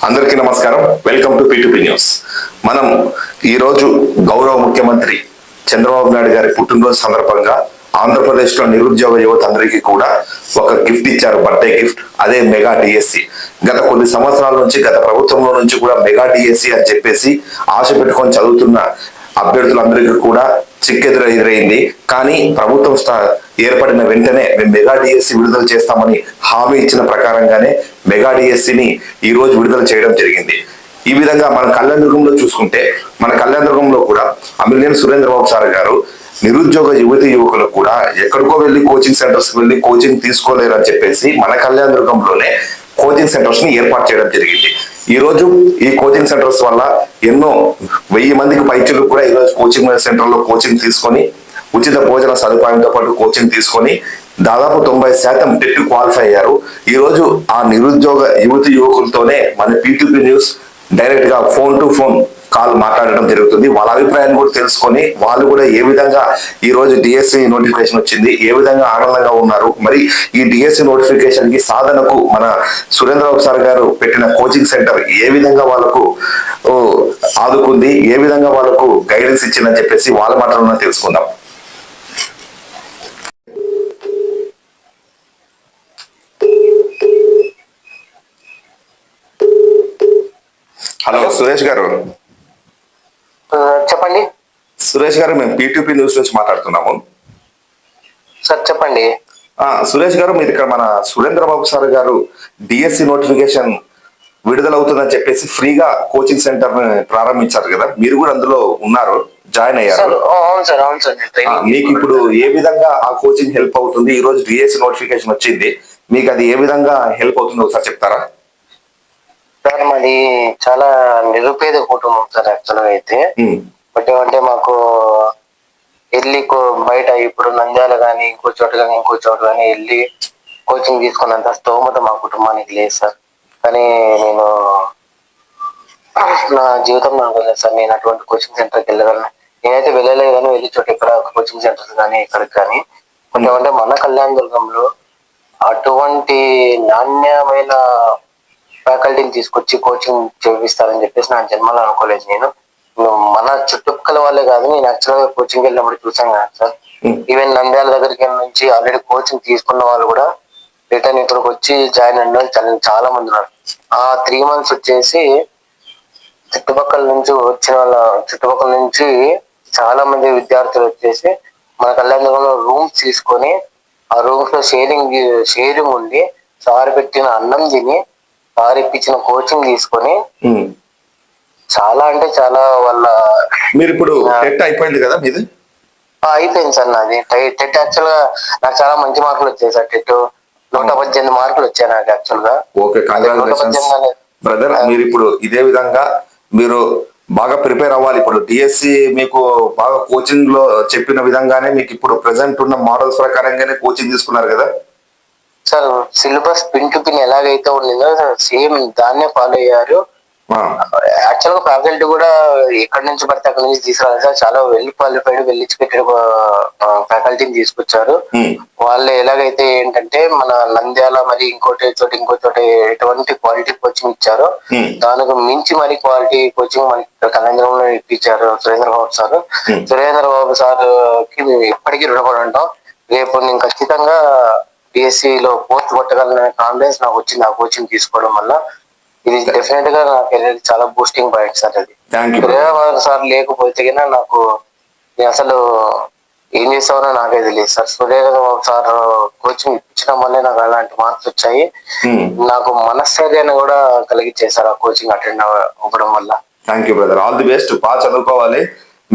అందరికీ నమస్కారం. Welcome to P2P news. మనం ఈరోజు గౌరవ ముఖ్యమంత్రి చంద్రబాబు నాయుడు గారి పుట్టినరోజు సందర్భంగా ఆంధ్రప్రదేశ్లో నిరుద్యోగ యువత అందరికీ కూడా ఒక గిఫ్ట్ ఇచ్చారు, బర్త్డే గిఫ్ట్. అదే మెగా డిఎస్సి. గత కొన్ని సంవత్సరాల నుంచి, గత ప్రభుత్వంలో నుంచి కూడా మెగా డిఎస్సి అని చెప్పేసి ఆశ పెట్టుకొని చదువుతున్న అభ్యర్థులందరికీ కూడా ఎదురైంది. కానీ ప్రభుత్వం ఏర్పడిన వెంటనే మేము మెగా డిఎస్సి విడుదల చేస్తామని హామీ ఇచ్చిన ప్రకారంగానే మెగా డిఎస్సిని ఈ రోజు విడుదల చేయడం జరిగింది. ఈ విధంగా మన కళ్యాణదుర్గంలో చూసుకుంటే, మన కళ్యాణదుర్గంలో కూడా అమిలినేని సురేంద్రబాబు సార్ గారు నిరుద్యోగ యువతి యువకులకు కూడా ఎక్కడికో వెళ్ళి కోచింగ్ సెంటర్స్ వెళ్ళి కోచింగ్ తీసుకోలేరు అని చెప్పేసి మన కళ్యాణదుర్గంలోనే కోచింగ్ సెంటర్స్ ని ఏర్పాటు చేయడం జరిగింది. ఈ రోజు ఈ కోచింగ్ సెంటర్స్ వల్ల ఎన్నో 1000 మందికి పైచులకు కూడా ఈ రోజు కోచింగ్ సెంటర్ లో కోచింగ్ తీసుకొని ఉచిత భోజన సదుపాయంతో పాటు కోచింగ్ తీసుకొని దాదాపు 90% టెట్ క్వాలిఫై అయ్యారు. ఈ రోజు ఆ నిరుద్యోగ యువతి యువకులతోనే మన P2P న్యూస్ డైరెక్ట్ గా ఫోన్ టు ఫోన్ కాల్ మాట్లాడడం జరుగుతుంది. వాళ్ళ అభిప్రాయాన్ని కూడా తెలుసుకొని వాళ్ళు కూడా ఏ విధంగా ఈ రోజు డిఎస్సి నోటిఫికేషన్ వచ్చింది, ఏ విధంగా ఆనందంగా ఉన్నారు, మరి ఈ డిఎస్సి నోటిఫికేషన్ కి సాధనకు మన సురేంద్రబాబు సార్ గారు పెట్టిన కోచింగ్ సెంటర్ ఏ విధంగా వాళ్ళకు ఆదుకుంది, ఏ విధంగా వాళ్ళకు గైడెన్స్ ఇచ్చిందని చెప్పేసి వాళ్ళ మాటలను తెలుసుకుందాం. హలో సురేష్ గారు. చెప్పండి. సురేష్ గారు, మేము P2P న్యూస్ నుంచి మాట్లాడుతున్నాము. సార్ చెప్పండి. సురేష్ గారు, మీరు ఇక్కడ మన సురేంద్రబాబు సార్ గారు డిఎస్సి నోటిఫికేషన్ విడుదలవుతుందని చెప్పేసి ఫ్రీగా కోచింగ్ సెంటర్ ప్రారంభించారు కదా, మీరు కూడా అందులో ఉన్నారు, జాయిన్ అయ్యారు. అవును సార్, అవును సార్. మీకు ఇప్పుడు ఏ విధంగా ఆ కోచింగ్ హెల్ప్ అవుతుంది? ఈ రోజు డిఎస్సి నోటిఫికేషన్ వచ్చింది, మీకు అది ఏ విధంగా హెల్ప్ అవుతుంది ఒకసారి చెప్తారా? సార్ మాది చాలా నిరుపేద కుటుంబం సార్. యాక్చువల్గా అయితే బట్ ఏమంటే మాకు వెళ్ళి బయట ఇప్పుడు నంద్యాల కానీ ఇంకో చోట కానీ వెళ్ళి కోచింగ్ తీసుకున్నంత స్తోమత మా కుటుంబానికి లేదు సార్. కానీ నేను నా జీవితం నాకు వెళ్ళలేదు సార్. నేను అటువంటి కోచింగ్ సెంటర్కి వెళ్ళగలను. నేనైతే వెళ్ళలేదు కానీ వెళ్ళి చోట ఇక్కడ కోచింగ్ సెంటర్స్ కానీ ఇక్కడికి కానీ బట్ ఏమంటే మన కళ్యాణదుర్గంలో అటువంటి నాణ్యమైన ఫ్యాకల్టీని తీసుకొచ్చి కోచింగ్ చేపిస్తారని చెప్పేసి నా జన్మలో అనుకోలేదు. నేను మన చుట్టుపక్కల వాళ్ళే కాదు, నేను యాక్చువల్గా కోచింగ్ వెళ్ళినప్పుడు చూసాను కదా సార్. ఈవెన్ నంద్యాల దగ్గరికి నుంచి ఆల్రెడీ కోచింగ్ తీసుకున్న వాళ్ళు కూడా రిటర్న్ ఇక్కడికి వచ్చి జాయిన్ అయిన చాలా మంది ఉన్నారు. ఆ 3 months వచ్చేసి చుట్టుపక్కల నుంచి చాలా మంది విద్యార్థులు వచ్చేసి మన కళ్యాణంలో రూమ్స్ తీసుకొని ఆ రూమ్స్ లో షేరింగ్ ఉండి సార్ పెట్టిన అన్నం తిని సార్ ఇప్పించిన కోచింగ్ తీసుకొని చాలా అంటే చాలా వాళ్ళ. మీరు ఇప్పుడు టెట్ అయిపోయింది కదా మీది? అయిపోయింది సార్ నాది టెట్. యాక్చువల్ గా నాకు చాలా మంచి మార్కులు వచ్చాయి సార్. టెట్ 118 మార్కులు వచ్చాయి నాకు యాక్చువల్ గా. Okay, congratulations brother. మీరు ఇప్పుడు ఇదే విధంగా మీరు బాగా ప్రిపేర్ అవ్వాలి. ఇప్పుడు డిఎస్సి మీకు బాగా కోచింగ్ లో చెప్పిన విధంగానే మీకు ఇప్పుడు ప్రెసెంట్ ఉన్న మోడల్స్ ప్రకారంగానే కోచింగ్ తీసుకున్నారు కదా sir. Syllabus pin to pin ఎలాగైతే ఉండిందో సేమ్ దాన్నే ఫాలో అయ్యారు. యాక్చువల్ గా ఫ్యాకల్టీ కూడా ఎక్కడి నుంచి పడితే అక్కడి నుంచి తీసుకురాలి సార్. చాలా వెల్ క్వాలిఫైడ్, వెల్ ఎడ్యుకేటెడ్ ఫ్యాకల్టీని తీసుకొచ్చారు. వాళ్ళు ఎలాగైతే ఏంటంటే మన నంద్యాల మరి ఇంకో చోట ఎటువంటి క్వాలిటీ కోచింగ్ ఇచ్చారో దానికి మించి మరి క్వాలిటీ కోచింగ్ మనకి కళ్యాణంలో ఇప్పించారు సురేంద్రబాబు సార్. సురేంద్రబాబు సార్ కి మేము ఎప్పటికీ రుణపడి ఉంటాం. రేపు నేను ఖచ్చితంగా బిఎస్సి లో పోస్ట్ కొట్టగలనే కాన్ఫిడెన్స్ నాకు వచ్చింది ఆ కోచింగ్ తీసుకోవడం వల్ల. ఇది డెఫినెట్ గా నా కెరీర్ చాలా బూస్టింగ్ పాయింట్ సార్. అది సురేంద్రబాబు సార్ లేకపోతే నాకు నేను అసలు ఏం చేస్తామో నాకే తెలియదు సార్. సురేంద్రబాబు సార్ కోచింగ్ ఇచ్చడం వల్లే నాకు అలాంటి మార్క్స్ వచ్చాయి. నాకు మనశ్చర్యాన్ని కూడా కలిగించేసారు ఆ కోచింగ్ అటెండ్ అవ్వడం వల్ల. Thank you brother, all the best. బాగా చదువుకోవాలి.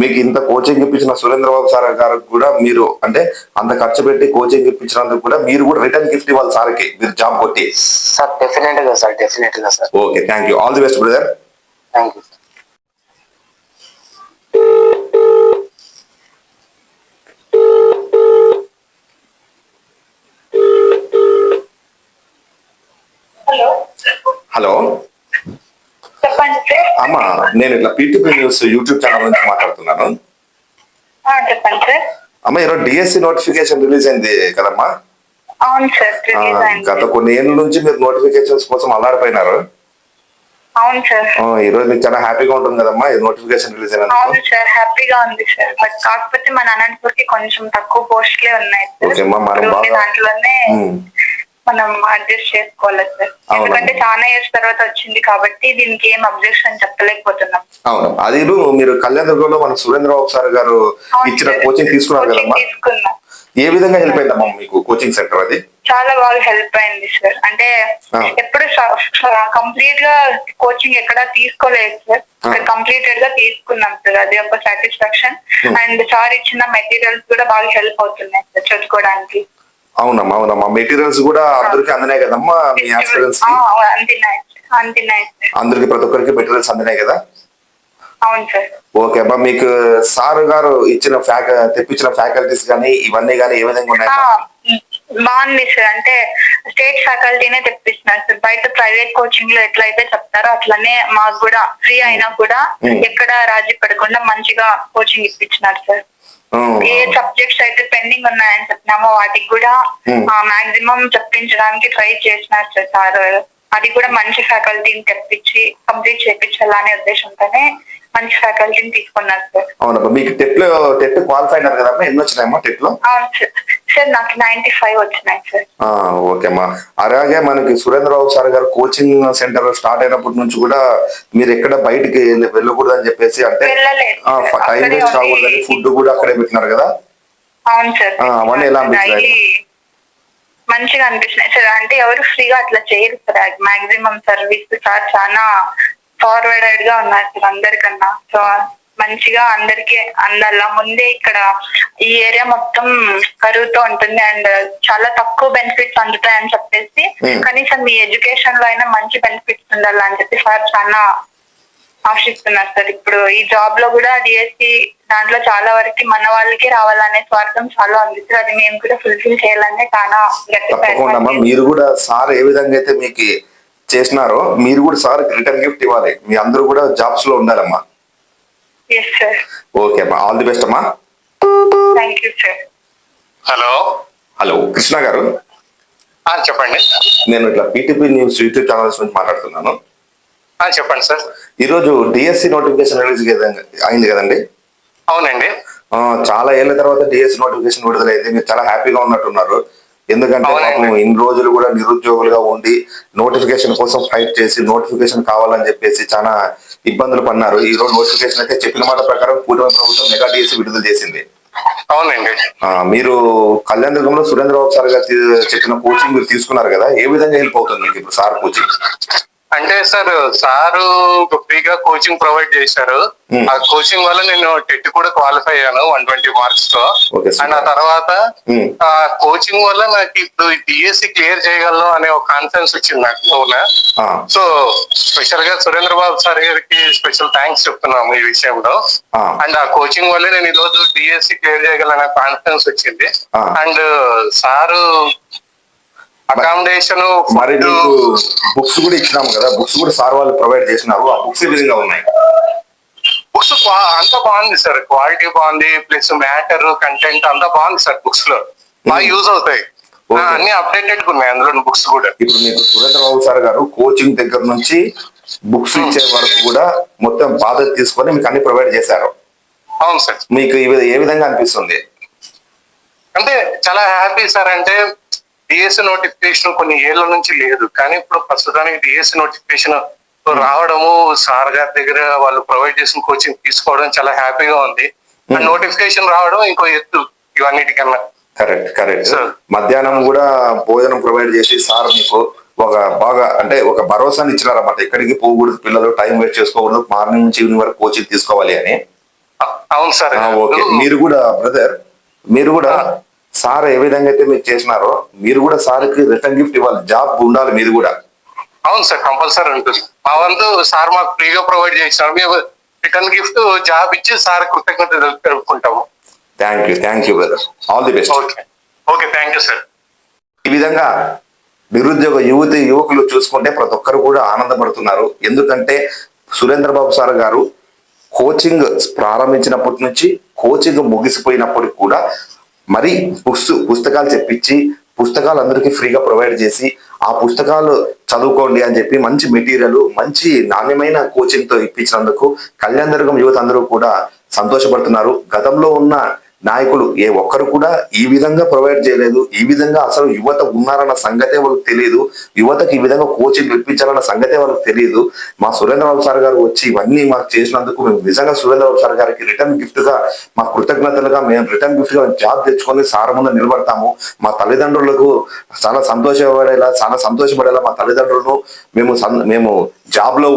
మీకు ఇంత కోచింగ్ ఇప్పించిన సురేంద్రబాబు సార్ గారికి కూడా మీరు అంటే అంత ఖర్చు పెట్టి కోచింగ్ ఇప్పించినందుకు కూడా మీరు కూడా రిటర్న్ గిఫ్ట్ ఇవ్వాలి సార్కి, మీరు జాబ్ కొట్టి. సార్ డెఫినెట్ గా sir. Okay, thank you, all the best brother. Thank you. Hello చెప్పండి సార్. అమ్మా, నేను ఇట్లా P2P న్యూస్ యూట్యూబ్ ఛానల్ నుంచి మాట్లాడుతున్నాను. చెప్పండి సార్. అమ్మా, ఈరోజు డిఎస్సి నోటిఫికేషన్ రిలీజ్ అయింది కదమ్మా? అవును సార్. గత కొన్ని ఏళ్ళ నుంచి మీరు నోటిఫికేషన్స్ కోసం అల్లాడిపోయినారు. అవును సార్. ఈ రోజు మీకు చాలా హ్యాపీగా ఉంటుంది కదమ్మా ఈ నోటిఫికేషన్ రిలీజ్ అయినందుకు. అవును సార్, హ్యాపీగా ఉంది సార్. బట్ కాకపోతే మన అనంతపూర్ కి కొంచెం తక్కువ పోస్టులే ఉన్నాయి ఓకే సార్. అమ్మా, మనం ఇప్పుడు ఉండే బాగా దాంట్లోనే మనం అడ్జస్ట్ చేసుకోవాలి సార్. అవును. ఎందుకంటే చాలా ఇయర్స్ తర్వాత వచ్చింది కాబట్టి దీనికి ఏం అబ్జెక్షన్ చెప్పలేకపోతున్నాం. అవును, అది మీరు కళ్యాణదుర్గంలో మన సురేంద్రబాబు సార్ గారు అవును ఇచ్చిన సార్. కోచింగ్ తీసుకున్నారు కోచింగ్ కదమ్మా. తీసుకున్నాం. ఏ విధంగా హెల్ప్ అయిందమ్మా మీకు కోచింగ్ సెంటర్ అది? చాలా బాగా హెల్ప్ అయింది సార్. అంటే ఎప్పుడు కంప్లీట్ గా కోచింగ్ ఎక్కడ తీసుకోలేదు సార్. కంప్లీటెడ్ గా తీసుకున్నాం సార్. అది ఒక సాటిస్ఫాక్షన్. అండ్ సార్ ఇచ్చిన మెటీరియల్స్ కూడా బాగా హెల్ప్ అవుతున్నాయి సార్ చదువుకోవడానికి. అవునమ్మా, అవునమ్మా, మెటీరియల్స్ కూడా అందరికి అందినాయి కదమ్మా మీ ఆస్పిరెంట్స్ కి? అందినాయి సార్. అందరికి ప్రతి ఒక్కరికి మెటీరియల్స్ అందినాయి కదా? అవును సార్. ఓకే అమ్మా, మీకు సార్ గారు ఇచ్చిన తెప్పించిన ఫ్యాకల్టీస్ కానీ ఇవన్నీ కానీ ఏ విధంగా ఉన్నాయి? బాగుంది సార్. అంటే స్టేట్ ఫ్యాకల్టీనే తెప్పిస్తున్నారు సార్. బయట ప్రైవేట్ కోచింగ్ లో ఎట్లయితే చెప్తారో అట్లనే మాకు కూడా ఫ్రీ అయినా కూడా ఎక్కడ రాజీ పడకుండా మంచిగా కోచింగ్ ఇప్పించినారు సార్. ఏ సబ్జెక్ట్స్ అయితే పెండింగ్ ఉన్నాయని చెప్పినామో వాటికి కూడా మాక్సిమం చెప్పించడానికి ట్రై చేసినారు సార్ సార్. అది కూడా మంచి ఫ్యాకల్టీని తెప్పించి కంప్లీట్ చేయించాలనే ఉద్దేశంతోనే మంచి ఫ్యాకల్టీని తీసుకున్నారు సార్. అవునమ్మా, మీకు టెట్ క్వాలిఫై అయినారు కదమ్మా, ఎన్ని వచ్చినాయమ్మా టెట్ లో? అవును సార్, నాకు 95 వచ్చినాయి సార్. ఓకే అమ్మా, అలాగే మనకి సురేంద్రబాబు సార్ గారు కోచింగ్ సెంటర్ స్టార్ట్ అయినప్పటి నుంచి కూడా మీరు ఎక్కడ బయటికి వెళ్ళకూడదు అని చెప్పేసి, అంటే టైం వేస్ట్ కాకూడదని ఫుడ్ కూడా అక్కడే పెట్టినారు కదా? అవును సార్. అవన్నీ ఎలా అనిపిస్తున్నాయి? మంచిగా అనిపిస్తున్నాయి సార్. అంటే ఎవరు ఫ్రీగా అట్లా చేయరు సార్. మాక్సిమం సర్వీస్ సార్ చాలా ఫార్వర్డెడ్ గా ఉన్నారు సార్ అందరికన్నా. సో మంచిగా అందరికి అందాల. ముందే ఇక్కడ ఈ ఏరియా మొత్తం కరువుతో ఉంటుంది అండ్ చాలా తక్కువ బెనిఫిట్స్ అందుతాయని చెప్పేసి కనీసం మీ ఎడ్యుకేషన్ లో అయినా మంచి బెనిఫిట్స్ ఉండాలని చెప్పి సార్ చాలా ఆశిస్తున్నారు సార్. ఇప్పుడు ఈ జాబ్ లో కూడా డిఎస్సి దాంట్లో చాలా వరకు మన వాళ్ళకి రావాలనే స్వార్థం చాలా ఉంది సార్. అది మేము కూడా ఫుల్ఫిల్ చేయాలనే చాలా తప్పకుండా మీరు కూడా సార్ ఏ విధంగా అయితే మీకు చేసినారో మీరు కూడా సార్ రిటర్న్ గిఫ్ట్ ఇవ్వాలి. మీ అందరూ కూడా జాబ్స్ లో ఉండాలమ్మా. ఓకే అమ్మా, ఆల్ ది బెస్ట్ అమ్మా. Thank you sir. Hello Krishna గారు, చెప్పండి. నేను ఇట్లా పీటీపీ న్యూస్ యూట్యూబ్ ఛానల్స్ నుంచి మాట్లాడుతున్నాను. చెప్పండి సార్. ఈ రోజు డిఎస్సి నోటిఫికేషన్ రిలీజ్ అయింది కదండి? అవునండి. చాలా ఏళ్ల తర్వాత డిఎస్సి నోటిఫికేషన్ విడుదలైంది. మీరు చాలా హ్యాపీగా ఉన్నట్టున్నారు. ఎందుకంటే ఇన్ని రోజులు కూడా నిరుద్యోగులుగా ఉండి నోటిఫికేషన్ కోసం ఫైట్ చేసి నోటిఫికేషన్ కావాలని చెప్పేసి చాలా ఇబ్బందులు పడినారు. ఈ రోజు నోటిఫికేషన్ అయితే చెప్పిన మాట ప్రకారం కూటమి ప్రభుత్వం మెగా డిఎస్సి విడుదల చేసింది. అవునండి. మీరు కళ్యాణదుర్గంలో సురేంద్రబాబు సార్ గారు చెప్పిన కోచింగ్ మీరు తీసుకున్నారు కదా, ఏ విధంగా హెల్ప్ అవుతుంది మీకు ఇప్పుడు సార్ కోచింగ్? అంటే సార్ సారు ఫ్రీగా కోచింగ్ ప్రొవైడ్ చేశారు. ఆ కోచింగ్ వల్ల నేను టెట్ కూడా క్వాలిఫై అయ్యాను 120 మార్క్స్ తో. అండ్ ఆ తర్వాత ఆ కోచింగ్ వల్ల నాకు ఇప్పుడు డిఎస్సి క్లియర్ చేయగలను అనే ఒక కాన్ఫిడెన్స్ వచ్చింది నాకు. సో స్పెషల్ గా సురేంద్రబాబు సార్ గారికి స్పెషల్ థ్యాంక్స్ చెప్తున్నాము ఈ విషయంలో. అండ్ ఆ కోచింగ్ వల్ల నేను ఈ రోజు డిఎస్సి క్లియర్ చేయగలనే కాన్ఫిడెన్స్ వచ్చింది. అండ్ సారు అకామిడేషన్ మరి మీకు బుక్స్ కూడా ఇచ్చినాము కదా, బుక్స్ కూడా సార్ వాళ్ళు ప్రొవైడ్ చేసినారు. ఆ బుక్స్ ఏ విధంగా ఉన్నాయి? బుక్స్ అంతా బాగుంది సార్. క్వాలిటీ బాగుంది, ప్లస్ మ్యాటర్ కంటెంట్ అంతా బాగుంది సార్. బుక్స్ లో బాగా యూజ్ అవుతాయి. అన్ని అప్డేటెడ్ ఉన్నాయి అందులో బుక్స్ కూడా. ఇప్పుడు మీకు సురేంద్రబాబు సార్ గారు కోచింగ్ దగ్గర నుంచి బుక్స్ ఇచ్చే వరకు కూడా మొత్తం బాధ్యత తీసుకొని మీకు అన్ని ప్రొవైడ్ చేశారు. అవును సార్. మీకు ఏ విధంగా అనిపిస్తుంది? అంటే చాలా హ్యాపీ సార్. అంటే డిఎస్సి నోటిఫికేషన్ కొన్ని ఏళ్ల నుంచి లేదు, కానీ ఇప్పుడు ప్రస్తుతానికి డిఎస్సి నోటిఫికేషన్ రావడము, సార్ గారి దగ్గర వాళ్ళు ప్రొవైడ్ చేసిన కోచింగ్ తీసుకోవడం చాలా హ్యాపీగా ఉంది. అండ్ నోటిఫికేషన్ రావడం ఇంకో ఎత్తు ఇవన్నిటికన్నా. కరెక్ట్. మధ్యాహ్నం కూడా భోజనం ప్రొవైడ్ చేసి సార్ మీకు ఒక భరోసాని ఇచ్చినారన్నమాట. ఎక్కడికి పోకూడదు, పిల్లలు టైం వేస్ట్ చేసుకోకూడదు, మార్నింగ్ నుంచి ఈవినింగ్ వరకు కోచింగ్ తీసుకోవాలి అని. అవును సార్. ఓకే, మీరు కూడా బ్రదర్, మీరు కూడా సార్ ఏ విధంగా అయితే మీరు చేసినారో మీరు కూడా సార్కి రిటర్న్ గిఫ్ట్ ఇవ్వాలి. జాబ్ ఉండాలి మీరు కూడా. అవును సార్, కంపల్సరీ ఉంటుంది. మా వంతు సార్ మాకు ఫ్రీగా ప్రొవైడ్ చేసినారు. మేము రిటర్న్ గిఫ్ట్ జాబ్ ఇచ్చి సార్ కృతజ్ఞతలు తెలుపుకుంటాము. Thank you brother, all the best. Okay, thank you sir. ఈ విధంగా నిరుద్యోగ యువకులు చూసుకుంటే ప్రతి ఒక్కరు కూడా ఆనందపడుతున్నారు. ఎందుకంటే సురేంద్రబాబు సార్ గారు కోచింగ్ ప్రారంభించినప్పటి నుంచి కోచింగ్ ముగిసిపోయినప్పటికి కూడా మరి పుస్తకాలు చెప్పించి పుస్తకాలు అందరికీ ఫ్రీగా ప్రొవైడ్ చేసి ఆ పుస్తకాలు చదువుకోండి అని చెప్పి మంచి మెటీరియల్, మంచి నాణ్యమైన కోచింగ్ తో ఇప్పించినందుకు కళ్యాణదుర్గం యువత అందరూ కూడా సంతోషపడుతున్నారు. గతంలో ఉన్న నాయకులు ఏ ఒక్కరు కూడా ఈ విధంగా ప్రొవైడ్ చేయలేదు. ఈ విధంగా అసలు యువత ఉన్నారన్న సంగతే వాళ్ళకి తెలియదు. యువతకి ఈ విధంగా కోచింగ్ ఇప్పించాలన్న సంగతే వాళ్ళకి తెలియదు. మా సురేంద్రబాబు సార్ గారు వచ్చి ఇవన్నీ మాకు చేసినందుకు మేము నిజంగా సురేంద్రబాబు సార్ గారికి రిటర్న్ గిఫ్ట్ గా, మా కృతజ్ఞతలుగా మేము రిటర్న్ గిఫ్ట్ గా జాబ్ తెచ్చుకొని సార్ ముందు నిలబడతాము. మా తల్లిదండ్రులకు చాలా సంతోషపడేలా మా తల్లిదండ్రులను మేము జాబులు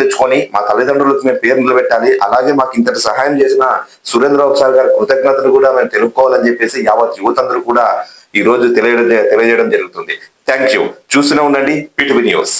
తెచ్చుకొని మా తల్లిదండ్రులకు మేము పేరు నిలబెట్టాలి. అలాగే మాకు ఇంతటి సహాయం చేసిన సురేంద్రబాబు సార్ గారి కృతజ్ఞతలు కూడా మేము తెలుపుకోవాలని చెప్పేసి యావత్ యువత అందరూ కూడా ఈ రోజు తెలియజేయడం జరుగుతుంది. Thank you. చూస్తూనే ఉండండి P2P న్యూస్.